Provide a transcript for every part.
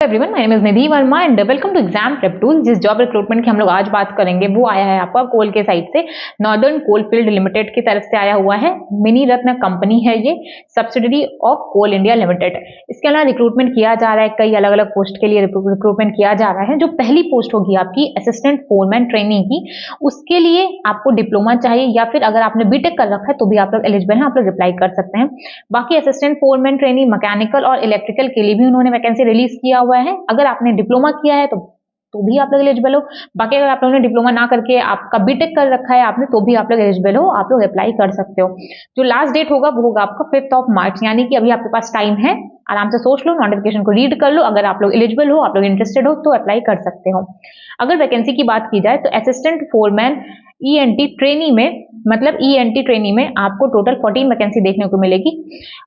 Everyone, my name is Nidhi Verma and welcome to exam prep tool. जिस job recruitment की हम लोग आज बात करेंगे वो आया है आपका कोल के साइड से, नॉर्दर्न कोलफील्ड लिमिटेड की तरफ से आया हुआ है। मिनी रत्न कंपनी है ये, subsidiary of Coal India Limited. इसके अलावा रिक्रूटमेंट किया जा रहा है, कई अलग अलग पोस्ट के लिए रिक्रूटमेंट किया जा रहा है। जो पहली पोस्ट होगी आपकी असिस्टेंट फोरमैन ट्रेनिंग की, उसके लिए आपको डिप्लोमा चाहिए या फिर अगर आपने बीटेक कर रखा है तो भी आप लोग एलिजिबल हैं, आप लोग अप्लाई कर सकते हैं। बाकी असिस्टेंट फोरमैन ट्रेनिंग मैकेनिकल और इलेक्ट्रिकल के लिए भी उन्होंने वैकेंसी रिलीज किया हुआ है। अगर आपने डिप्लोमा किया है तो भी आप लोग एलिजिबल हो। बाकी अगर आप लोगों ने डिप्लोमा ना करके आपका बीटेक कर रखा है आपने, तो भी आप लोग एलिजिबल हो, आप लोग अप्लाई कर सकते हो। जो लास्ट डेट होगा वो होगा आपका 5 मार्च, यानी कि अभी आपके पास टाइम है। आराम से सोच लो, नोटिफिकेशन को रीड कर लो। अगर आप लोग एलिजिबल हो, आप लोग इंटरेस्टेड हो तो अप्लाई कर सकते हो। अगर वैकेंसी की बात की जाए तो असिस्टेंट फोरमैन ईएनटी ट्रेनी में, मतलब ईएनटी ट्रेनी में आपको टोटल 14 वैकेंसी देखने को मिलेगी।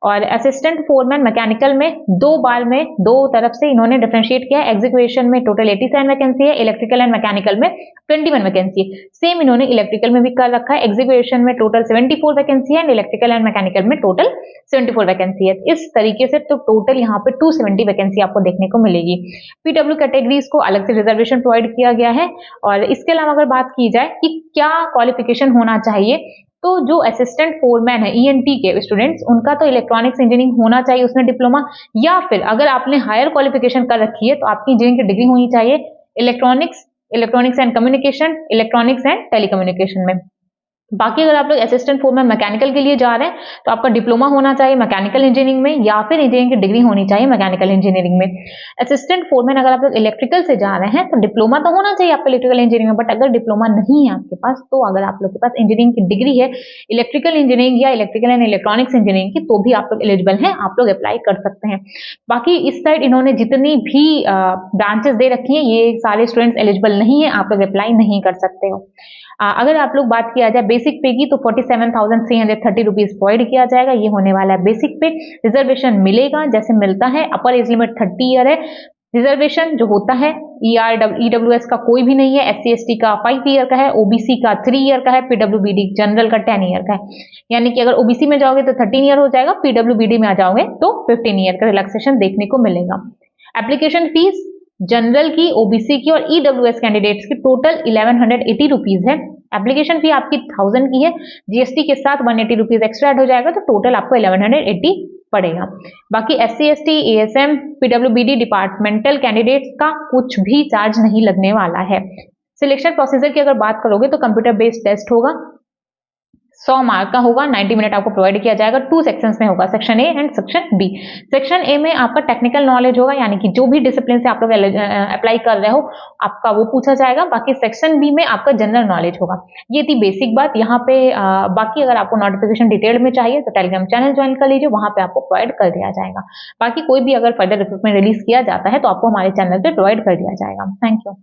और असिस्टेंट फोरमैन मैकेनिकल में दो बार में दो तरफ से इन्होंने डिफरेंशिएट किया है। एग्जीक्यूशन में टोटल 87 वैकेंसी है, इलेक्ट्रिकल एंड मैकेनिकल में 21 वैकेंसी है। सेम इन्होंने इलेक्ट्रिकल में भी कर रखा है। एग्जीक्यूशन में टोटल 74 वैकेंसी है एंड इलेक्ट्रिकल एंड मैकेनिकल में टोटल 74 वैकेंसी है। इस तरीके से तो टोटल यहाँ पे 270 वैकेंसी आपको देखने को मिलेगी। पीडब्ल्यू कैटेगरीज को अलग से रिजर्वेशन प्रोवाइड किया गया है। और इसके अलावा अगर बात की जाए कि क्या क्वालिफिकेशन होना चाहिए, तो जो असिस्टेंट फोरमैन है ईएनटी के स्टूडेंट्स, उनका तो इलेक्ट्रॉनिक्स इंजीनियरिंग होना चाहिए, उसमें डिप्लोमा, या फिर अगर आपने हायर क्वालिफिकेशन कर रखी है तो आपकी इंजीनियरिंग की डिग्री होनी चाहिए electronics and communication, electronics and telecommunication में। बाकी अगर आप लोग असिस्टेंट फोरमैन मैकेनिकल के लिए जा रहे हैं तो आपका डिप्लोमा होना चाहिए मैकेनिकल इंजीनियरिंग में, या फिर इंजीनियरिंग की डिग्री होनी चाहिए मैकेनिकल इंजीनियरिंग में। असिस्टेंट फोरमैन अगर आप लोग इलेक्ट्रिकल से जा रहे हैं तो डिप्लोमा तो होना चाहिए आपका इलेक्ट्रिकल इंजीनियरिंग में, बट अगर डिप्लोमा नहीं है आपके पास, तो अगर आप लोग के पास इंजीनियरिंग की डिग्री है इलेक्ट्रिकल इंजीनियरिंग या इलेक्ट्रिकल एंड इलेक्ट्रॉनिक्स इंजीनियरिंग की, तो भी आप लोग एलिजिबल हैं, आप लोग अप्लाई कर सकते हैं। बाकी इस साइड इन्होंने जितनी भी ब्रांचेस दे रखी है, ये सारे स्टूडेंट्स एलिजिबल नहीं है, आप लोग अप्लाई नहीं कर सकते हो। अगर आप लोग बात किया जाए बेसिक पे की, तो 47,330 रुपीज प्रोवाइड किया जाएगा। ये होने वाला है बेसिक पे। रिजर्वेशन मिलेगा जैसे मिलता है, अपर एज लिमिट 30 ईयर है। रिजर्वेशन जो होता है ईडब्ल्यूएस का कोई भी नहीं है, एससी एसटी का 5 ईयर का है, ओबीसी का 3 ईयर का है, पीडब्ल्यूबीडी जनरल का 10 ईयर का है। यानी कि अगर ओबीसी में जाओगे तो 13 ईयर हो जाएगा, पीडब्ल्यूबीडी में आ जाओगे तो 15 ईयर का रिलैक्सेशन देखने को मिलेगा। एप्लीकेशन फीस जनरल की, ओबीसी की और ईडब्ल्यूएस कैंडिडेट्स की टोटल 1180 रुपीज है। एप्लीकेशन फी आपकी 1000 की है, जीएसटी के साथ 180 रुपीज एक्स्ट्रा ऐड हो जाएगा, तो टोटल आपको 1180 पड़ेगा। बाकी SC ST ASM PWBD departmental candidates का कुछ भी चार्ज नहीं लगने वाला है। सिलेक्शन प्रोसीजर की अगर बात करोगे तो कंप्यूटर बेस्ड टेस्ट होगा, 100 मार्क का होगा, 90 मिनट आपको प्रोवाइड किया जाएगा। 2 सेक्शंस में होगा, section A and section B. Section A में आपका टेक्निकल नॉलेज होगा, यानी कि जो भी डिसिप्लिन से आप लोग अप्लाई कर रहे हो आपका वो पूछा जाएगा। बाकी सेक्शन बी में आपका जनरल नॉलेज होगा। ये थी बेसिक बात यहाँ पे। बाकी अगर आपको नोटिफिकेशन डिटेल में चाहिए तो टेलीग्राम चैनल ज्वाइन कर लीजिए, वहां पे आपको प्रोवाइड कर दिया जाएगा। बाकी कोई भी अगर फर्दर रिक्रूटमेंट रिलीज किया जाता है तो आपको हमारे चैनल पे प्रोवाइड कर दिया जाएगा। Thank you.